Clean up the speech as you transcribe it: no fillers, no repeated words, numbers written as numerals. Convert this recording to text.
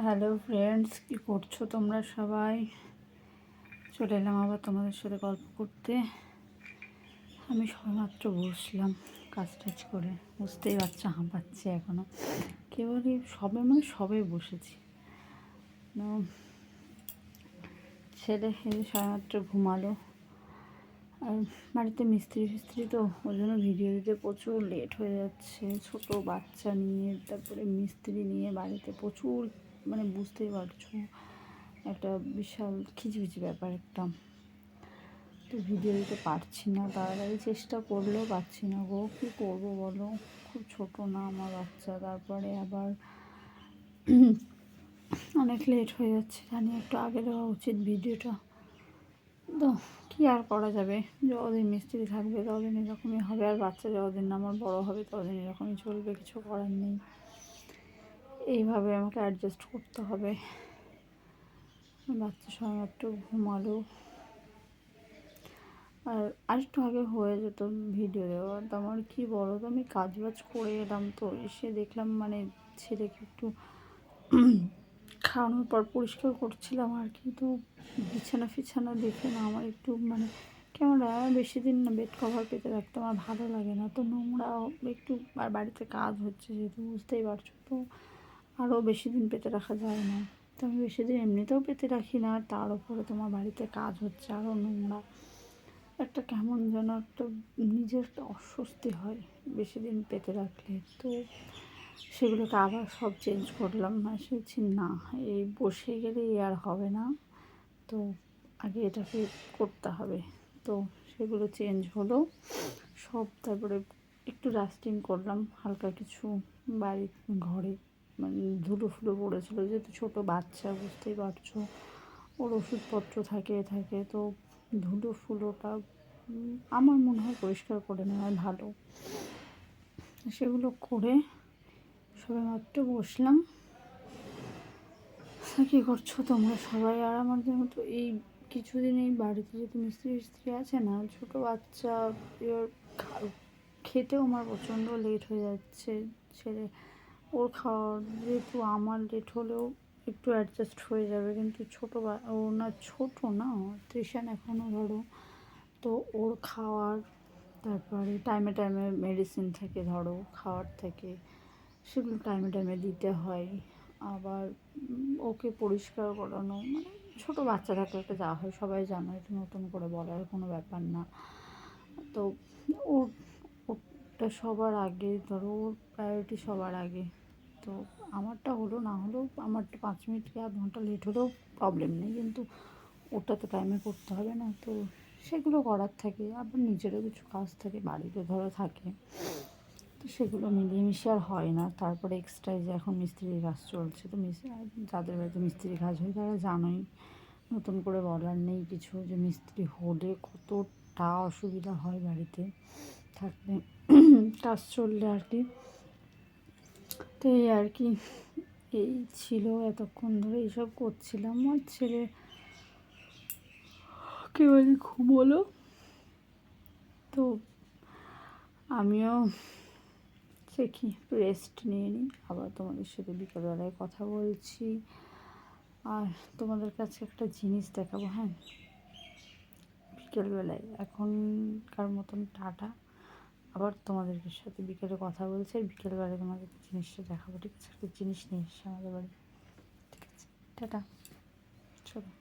Hello friends, কী করছো তোমরা সবাই? চলে এলাম আবার তোমাদের সাথে গল্প করতে। আমি সবেমাত্র বসলাম কাজ টাজ করে, বুঝতেই পারছো হাঁপাচ্ছে এখনও। কেবলই সবে বসেছি। ছেলে সবেমাত্র ঘুমালো। আর বাড়িতে মিস্ত্রি তো, ওই জন্য ভিডিও দিতে প্রচুর লেট হয়ে যাচ্ছে। ছোট বাচ্চা নিয়ে, তারপরে মিস্ত্রি নিয়ে বাড়িতে প্রচুর, বুঝতেই পারছো একটা বিশাল খিচবিচি ব্যাপার একটা। তো ভিডিও দিতে পারছি না, তাড়াতাড়ি চেষ্টা করলেও পারছি না গো। কী করবো বলো, খুব ছোট না আমার বাচ্চা, তারপরে আবার অনেক লেট হয়ে যাচ্ছে। জানি একটু আগে দেওয়া উচিত ভিডিওটা, তো কী আর করা যাবে। যতদিন মিস্ত্রি থাকবে ততদিন এরকমই হবে, আর বাচ্চা যতদিন না আমার বড়ো হবে ততদিন এরকমই চলবে, কিছু করার নেই। এইভাবে আমাকে অ্যাডজাস্ট করতে হবে। বাচ্চা সবেমাত্র ঘুমালো। আর আরেকটু আগে হয়ে যেত ভিডিও দেওয়া, তো আমার কী বলো তো, আমি কাজ বাজ করে এলাম, তো এসে দেখলাম ছেলেকে একটু খাওয়ানোর পর পরিষ্কার করছিলাম আর কি। তো বিছানা দেখে না আমার একটু কেমন, বেশি দিন না বেড কভার পেতে রাখতে আমার ভালো লাগে না। তো নোংরা একটু, আর বাড়িতে কাজ হচ্ছে যেহেতু, বুঝতেই পারছো, তো আরও বেশি দিন পেতে রাখা যায় না। তো আমি বেশি দিন এমনিতেও পেতে রাখি না, তার উপরে তোমার বাড়িতে কাজ হচ্ছে, আরও নোংরা একটা কেমন যেন একটা নিজের একটা অস্বস্তি হয় বেশি দিন পেতে রাখলে। তো সেগুলোকে আবার সব চেঞ্জ করলাম। শুনছি না, এই বসে গেলেই আর হবে না, তো আগে এটাকে করতে হবে। তো সেগুলো চেঞ্জ হলো সব। তারপরে একটু ডাস্টিং করলাম হালকা কিছু বাড়ির ঘরে, ধুলো ফুলো পড়েছিলো, যেহেতু ছোটো বাচ্চা বুঝতেই পারছো, ওর ওষুধপত্র থাকে, তো ধুলো ফুলোটা আমার মনে হয় পরিষ্কার করে নেওয়া ভালো। সেগুলো করে সবেমাত্র বসলাম। কী করছো তোমরা সবাই? আর আমার যেমন তো এই কিছুদিন এই বাড়িতে যেহেতু মিস্ত্রি আছে না, ছোটো বাচ্চা, এবার খেতেও আমার প্রচণ্ড লেট হয়ে যাচ্ছে। ছেলে ওর খাওয়ার, যেহেতু আমার লেট হলেও একটু অ্যাডজাস্ট হয়ে যাবে, কিন্তু ও না, ছোটো না, তৃষান এখনও ধরো, তো ওর খাওয়ার, তারপরে টাইমে মেডিসিন থাকে ধরো, খাওয়ার থাকে, সেগুলো টাইমে দিতে হয়। আবার ওকে পরিষ্কার করানো, ছোটো বাচ্চা থাকলে একটা যা হয় সবাই জানো, এটা নতুন করে বলার কোনো ব্যাপার না। তো ওর ওটা সবার আগে ধরো, ওর প্রায়োরিটি সবার আগে। তো আমারটা হলো না হলেও, আমারটা 5 মিনিট কি আধ ঘন্টা লেট হলেও প্রবলেম নেই, কিন্তু ওটা তো টাইমে করতে হবে না। তো সেগুলো করার থাকে, আবার নিজেরও কিছু কাজ থাকে, বাড়িতে ধরো থাকে, তো সেগুলো মিলিয়ে মিশিয়ে আর হয় না। তারপরে এক্সট্রা যে এখন মিস্ত্রির কাজ চলছে, তো যাদের বাড়িতে মিস্ত্রির কাজ হয় তারা জানোই, নতুন করে বলার নেই কিছু, যে মিস্ত্রি হলে কতটা অসুবিধা হয় বাড়িতে থাকলে, কাজ চললে আর কি। তো এই আর কি, এই ছিল এতক্ষণ ধরে এইসব করছিলাম। আর ছেলে কেবল ঘুমোলো, তো আমিও দেখি রেস্ট নিয়ে নিই, আবার তোমাদের সাথে বিকালবেলায় কথা বলছি। আর তোমাদের কাছে একটা জিনিস দেখাবো, হ্যাঁ, বিকেলবেলায়, এখনকার মতন টাটা। আবার তোমাদের সাথে বিকেলে কথা বলছি, আর বিকেলবেলায় তোমাদের জিনিসটা দেখাবো, ঠিক আছে? একটা জিনিস নিয়ে এসছে আমাদের বাড়ি, ঠিক আছে? টাটা, চলো।